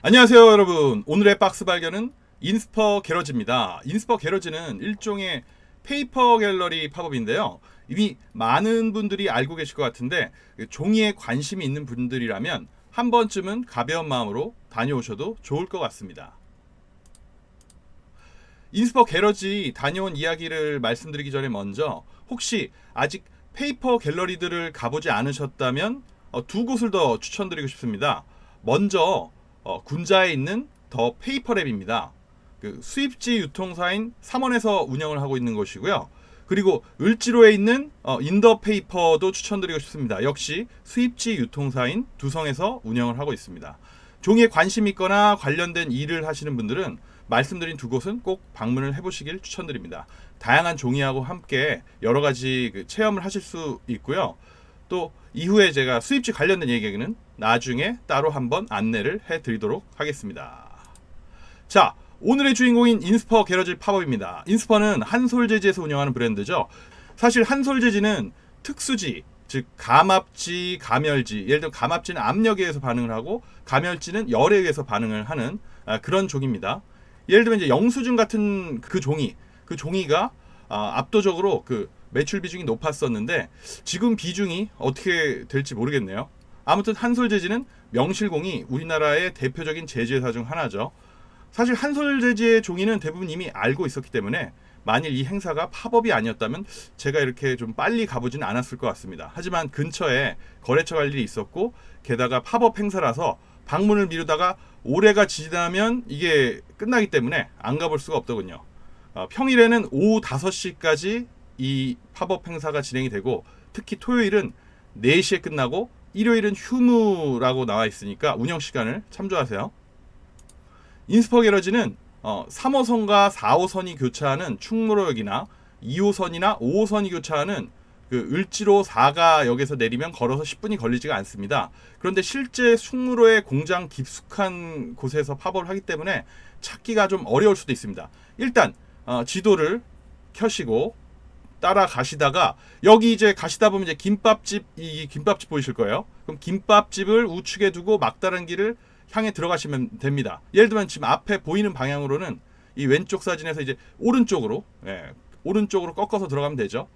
안녕하세요 여러분. 오늘의 박스 발견은 인스퍼 게러지입니다. 인스퍼 게러지는 일종의 페이퍼 갤러리 팝업인데요. 이미 많은 분들이 알고 계실 것 같은데 종이에 관심이 있는 분들이라면 한 번쯤은 가벼운 마음으로 다녀오셔도 좋을 것 같습니다. 인스퍼 게러지 다녀온 이야기를 말씀드리기 전에 먼저 혹시 아직 페이퍼 갤러리들을 가보지 않으셨다면 두 곳을 더 추천드리고 싶습니다. 먼저 군자에 있는 더 페이퍼랩입니다. 그 수입지 유통사인 삼원에서 운영을 하고 있는 곳이고요. 그리고 을지로에 있는 인더페이퍼도 추천드리고 싶습니다. 역시 수입지 유통사인 두성에서 운영을 하고 있습니다. 종이에 관심 있거나 관련된 일을 하시는 분들은 말씀드린 두 곳은 꼭 방문을 해보시길 추천드립니다. 다양한 종이하고 함께 여러 가지 체험을 하실 수 있고요. 또 이후에 제가 수입지 관련된 얘기는 나중에 따로 한번 안내를 해드리도록 하겠습니다. 자, 오늘의 주인공인 인스퍼 게러지 팝업입니다. 인스퍼는 한솔재지에서 운영하는 브랜드죠. 사실 한솔재지는 특수지, 즉 감압지, 가멸지, 예를 들어 감압지는 압력에 의해서 반응을 하고 가멸지는 열에 의해서 반응을 하는 그런 종입니다. 예를 들면 이제 영수증 같은 그 종이가 압도적으로 그 매출 비중이 높았었는데 지금 비중이 어떻게 될지 모르겠네요. 아무튼 한솔재지는 명실공히 우리나라의 대표적인 제조회사 중 하나죠. 사실 한솔재지의 종이는 대부분 이미 알고 있었기 때문에 만일 이 행사가 팝업이 아니었다면 제가 이렇게 좀 빨리 가보지는 않았을 것 같습니다. 하지만 근처에 거래처 갈 일이 있었고 게다가 팝업 행사라서 방문을 미루다가 올해가 지나면 이게 끝나기 때문에 안 가볼 수가 없더군요. 평일에는 오후 5시까지 이 팝업 행사가 진행이 되고 특히 토요일은 4시에 끝나고 일요일은 휴무라고 나와 있으니까 운영 시간을 참조하세요. 인스퍼 게러지는 3호선과 4호선이 교차하는 충무로역이나 2호선이나 5호선이 교차하는 그 을지로 4가역에서 내리면 걸어서 10분이 걸리지가 않습니다. 그런데 실제 충무로의 공장 깊숙한 곳에서 팝업을 하기 때문에 찾기가 좀 어려울 수도 있습니다. 일단 지도를 켜시고 따라가시다가 여기 이제 가시다 보면 이제 이 김밥집 보이실 거예요. 그럼 김밥집을 우측에 두고 막다른 길을 향해 들어가시면 됩니다. 예를 들면 지금 앞에 보이는 방향으로는 이 왼쪽 사진에서 이제 오른쪽으로 꺾어서 들어가면 되죠.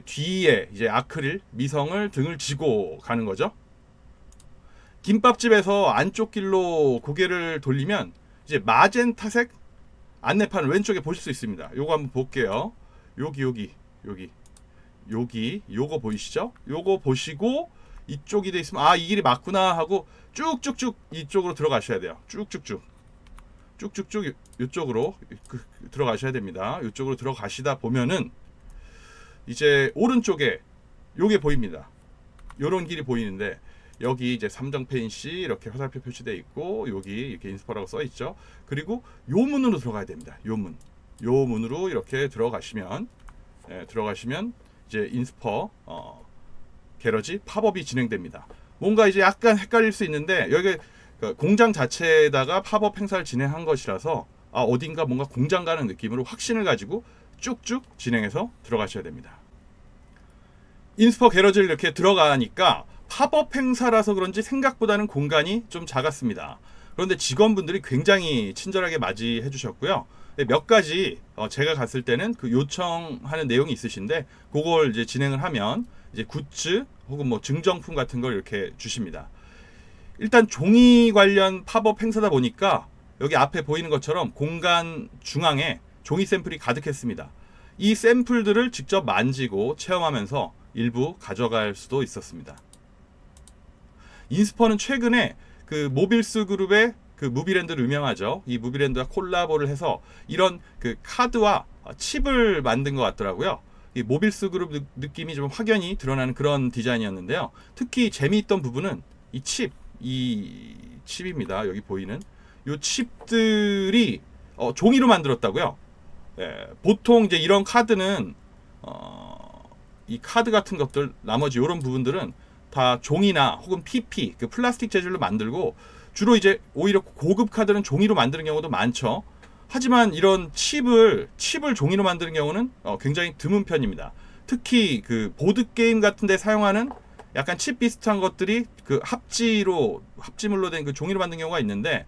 뒤에 이제 아크릴 미성을 등을 지고 가는 거죠. 김밥집에서 안쪽 길로 고개를 돌리면 이제 마젠타색 안내판을 왼쪽에 보실 수 있습니다. 요거 한번 볼게요. 여기 요거 보이시죠? 요거 보시고 이쪽이 돼 있으면 이 길이 맞구나 하고 쭉쭉쭉 이쪽으로 들어가셔야 돼요. 쭉쭉쭉 이쪽으로 들어가셔야 됩니다. 이쪽으로 들어가시다 보면은 이제 오른쪽에 요게 보입니다. 요런 길이 보이는데 여기 이제 삼정페인시 이렇게 화살표 표시되어 있고 여기 이렇게 인스퍼라고 써 있죠. 그리고 요 문으로 들어가야 됩니다. 요 문으로 이렇게 들어가시면 이제 인스퍼 게러지 팝업이 진행됩니다. 뭔가 이제 약간 헷갈릴 수 있는데 여기 공장 자체에다가 팝업 행사를 진행한 것이라서 어딘가 뭔가 공장 가는 느낌으로 확신을 가지고 쭉쭉 진행해서 들어가셔야 됩니다. 인스퍼 게러지를 이렇게 들어가니까 팝업 행사라서 그런지 생각보다는 공간이 좀 작았습니다. 그런데 직원분들이 굉장히 친절하게 맞이해 주셨고요. 몇 가지 제가 갔을 때는 그 요청하는 내용이 있으신데 그걸 이제 진행을 하면 이제 굿즈 혹은 뭐 증정품 같은 걸 이렇게 주십니다. 일단 종이 관련 팝업 행사다 보니까 여기 앞에 보이는 것처럼 공간 중앙에 종이 샘플이 가득했습니다. 이 샘플들을 직접 만지고 체험하면서 일부 가져갈 수도 있었습니다. 인스퍼는 최근에 그 모빌스 그룹의 그 무비랜드를 유명하죠. 이 무비랜드와 콜라보를 해서 이런 그 카드와 칩을 만든 것 같더라고요. 이 모빌스 그룹 느낌이 좀 확연히 드러나는 그런 디자인이었는데요. 특히 재미있던 부분은 이 칩입니다. 여기 보이는 이 칩들이 종이로 만들었다고요. 보통 이제 이런 카드는 이 카드 같은 것들 나머지 이런 부분들은 다 종이나 혹은 PP 그 플라스틱 재질로 만들고 주로 이제 오히려 고급 카드는 종이로 만드는 경우도 많죠. 하지만 이런 칩을 종이로 만드는 경우는 굉장히 드문 편입니다. 특히 그 보드 게임 같은데 사용하는 약간 칩 비슷한 것들이 그 합지물로 된 그 종이로 만든 경우가 있는데,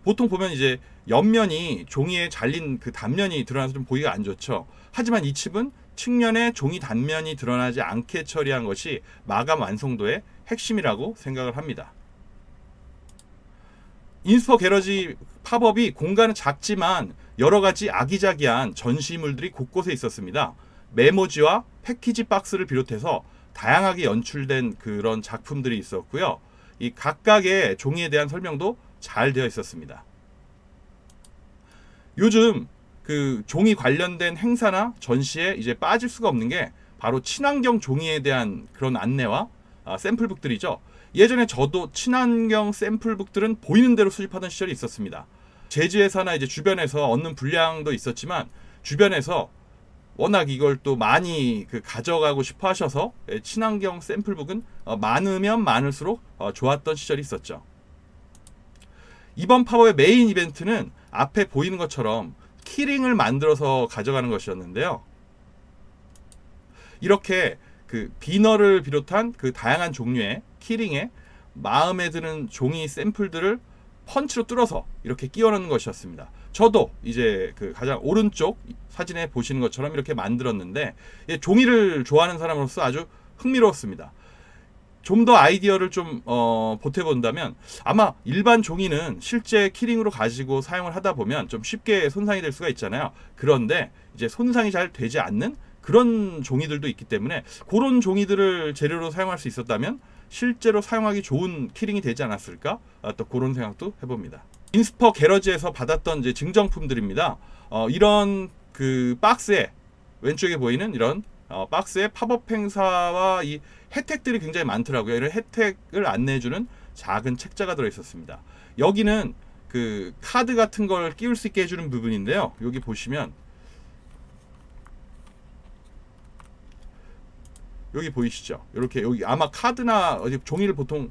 보통 보면 이제 옆면이 종이에 잘린 그 단면이 드러나서 좀 보기가 안 좋죠. 하지만 이 칩은 측면에 종이 단면이 드러나지 않게 처리한 것이 마감 완성도의 핵심이라고 생각을 합니다. 인스퍼 게러지 팝업이 공간은 작지만 여러 가지 아기자기한 전시물들이 곳곳에 있었습니다. 메모지와 패키지 박스를 비롯해서 다양하게 연출된 그런 작품들이 있었고요. 이 각각의 종이에 대한 설명도 잘 되어 있었습니다. 요즘 그 종이 관련된 행사나 전시에 이제 빠질 수가 없는 게 바로 친환경 종이에 대한 그런 안내와 샘플북들이죠. 예전에 저도 친환경 샘플북들은 보이는 대로 수집하던 시절이 있었습니다. 제주에서나 이제 주변에서 얻는 분량도 있었지만, 주변에서 워낙 이걸 또 많이 가져가고 싶어 하셔서 친환경 샘플북은 많으면 많을수록 좋았던 시절이 있었죠. 이번 팝업의 메인 이벤트는 앞에 보이는 것처럼 키링을 만들어서 가져가는 것이었는데요. 이렇게 그 비너를 비롯한 그 다양한 종류의 키링에 마음에 드는 종이 샘플들을 펀치로 뚫어서 이렇게 끼워 넣는 것이었습니다. 저도 이제 그 가장 오른쪽 사진에 보시는 것처럼 이렇게 만들었는데, 종이를 좋아하는 사람으로서 아주 흥미로웠습니다. 좀 더 아이디어를 좀 보태본다면, 아마 일반 종이는 실제 키링으로 가지고 사용을 하다 보면 좀 쉽게 손상이 될 수가 있잖아요. 그런데 이제 손상이 잘 되지 않는 그런 종이들도 있기 때문에, 그런 종이들을 재료로 사용할 수 있었다면 실제로 사용하기 좋은 키링이 되지 않았을까? 또 그런 생각도 해봅니다. 인스퍼 게러지에서 받았던 이제 증정품들입니다. 이런 그 박스에, 왼쪽에 보이는 이런 박스에 팝업 행사와 이 혜택들이 굉장히 많더라고요. 이런 혜택을 안내해주는 작은 책자가 들어있었습니다. 여기는 그 카드 같은 걸 끼울 수 있게 해주는 부분인데요. 여기 보시면, 여기 보이시죠? 이렇게 여기 아마 카드나 어디 종이를 보통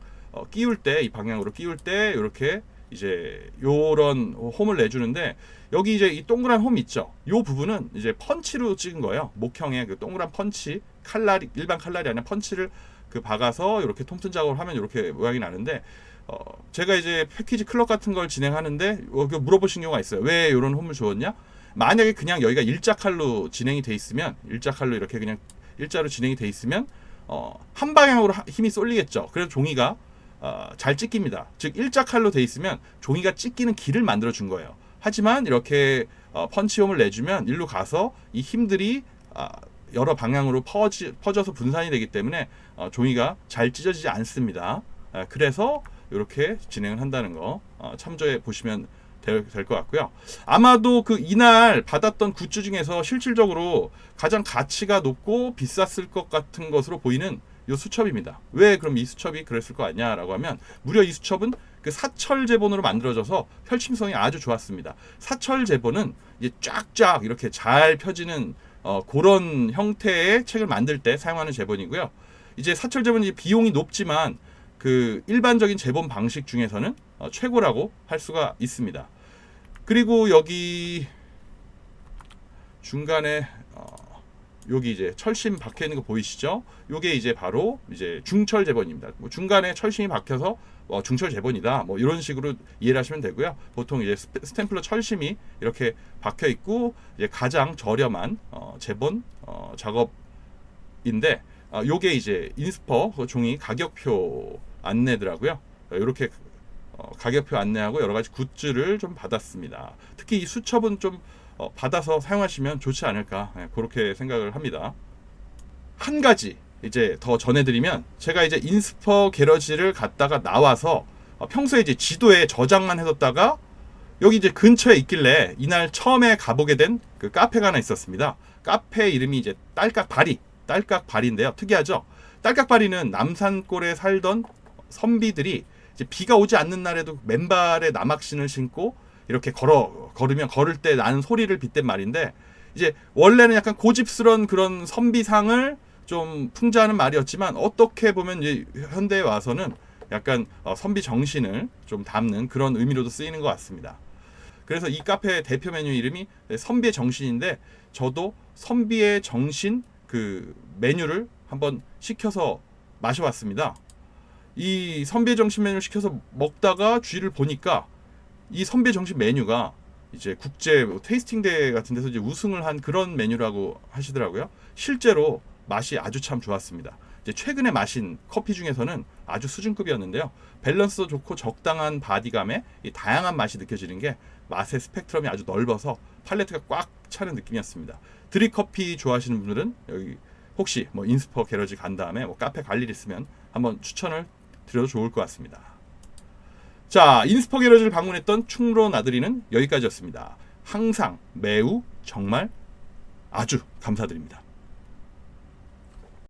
끼울 때, 이 방향으로 끼울 때 이렇게 이제 요런 홈을 내주는데, 여기 이제 이 동그란 홈 있죠? 요 부분은 이제 펀치로 찍은 거예요. 목형의 그 동그란 펀치, 칼날이, 일반 칼날이 아니라 펀치를 그 박아서 이렇게 톰슨 작업을 하면 이렇게 모양이 나는데, 제가 이제 패키지 클럽 같은 걸 진행하는데 물어보신 경우가 있어요. 왜 이런 홈을 주었냐? 만약에 그냥 여기가 일자 칼로 진행이 돼 있으면, 일자 칼로 이렇게 그냥 일자로 진행이 돼 있으면 한 방향으로 힘이 쏠리겠죠. 그래서 종이가 잘 찢깁니다. 즉 일자 칼로 돼 있으면 종이가 찢기는 길을 만들어 준 거예요. 하지만 이렇게 펀치홈을 내주면 일로 가서 이 힘들이 여러 방향으로 퍼져서 분산이 되기 때문에 종이가 잘 찢어지지 않습니다. 그래서 이렇게 진행을 한다는 거 참조해 보시면 될 것 같고요. 아마도 그 이날 받았던 굿즈 중에서 실질적으로 가장 가치가 높고 비쌌을 것 같은 것으로 보이는 이 수첩입니다. 왜 그럼 이 수첩이 그랬을 거 아니냐라고 하면, 무려 이 수첩은 그 사철 제본으로 만들어져서 펼침성이 아주 좋았습니다. 사철 제본은 이제 쫙쫙 이렇게 잘 펴지는 그런 형태의 책을 만들 때 사용하는 제본이고요. 이제 사철 제본이 비용이 높지만 그 일반적인 제본 방식 중에서는 최고라고 할 수가 있습니다. 그리고 여기 중간에 여기 이제 철심 박혀 있는 거 보이시죠? 요게 이제 바로 이제 중철 제본입니다. 뭐 중간에 철심이 박혀서 중철 제본이다, 뭐 이런 식으로 이해를 하시면 되고요. 보통 이제 스탬플러 철심이 이렇게 박혀 있고 이제 가장 저렴한 제본 작업인데, 요게 이제 인스퍼 종이 가격표 안내더라고요. 이렇게 가격표 안내하고 여러 가지 굿즈를 좀 받았습니다. 특히 이 수첩은 좀 받아서 사용하시면 좋지 않을까, 그렇게 생각을 합니다. 한 가지 이제 더 전해드리면, 제가 이제 인스퍼 게러지를 갔다가 나와서 평소에 이제 지도에 저장만 해뒀다가 여기 이제 근처에 있길래 이날 처음에 가보게 된 그 카페가 하나 있었습니다. 카페 이름이 이제 딸깍바리인데요. 특이하죠? 딸깍바리는 남산골에 살던 선비들이 이제 비가 오지 않는 날에도 맨발에 남학신을 신고 이렇게 걸으면 걸을 때 나는 소리를 빗댄 말인데, 이제 원래는 약간 고집스러운 그런 선비상을 좀 풍자하는 말이었지만, 어떻게 보면 이제 현대에 와서는 약간 선비 정신을 좀 담는 그런 의미로도 쓰이는 것 같습니다. 그래서 이 카페 대표 메뉴 이름이 선비의 정신인데, 저도 선비의 정신 그 메뉴를 한번 시켜서 마셔봤습니다. 이 선배 정신 메뉴를 시켜서 먹다가 주위를 보니까 이 선배 정신 메뉴가 이제 국제 테이스팅 대회 같은 데서 이제 우승을 한 그런 메뉴라고 하시더라고요. 실제로 맛이 아주 참 좋았습니다. 이제 최근에 마신 커피 중에서는 아주 수준급이었는데요. 밸런스도 좋고 적당한 바디감에 이 다양한 맛이 느껴지는 게 맛의 스펙트럼이 아주 넓어서 팔레트가 꽉 차는 느낌이었습니다. 드립 커피 좋아하시는 분들은 여기 혹시 뭐 인스퍼 게러지 간 다음에 뭐 카페 갈 일 있으면 한번 추천을 드려도 좋을 것 같습니다. 자, 인스퍼 게러지를 방문했던 충무로 나들이는 여기까지였습니다. 항상 매우 정말 아주 감사드립니다.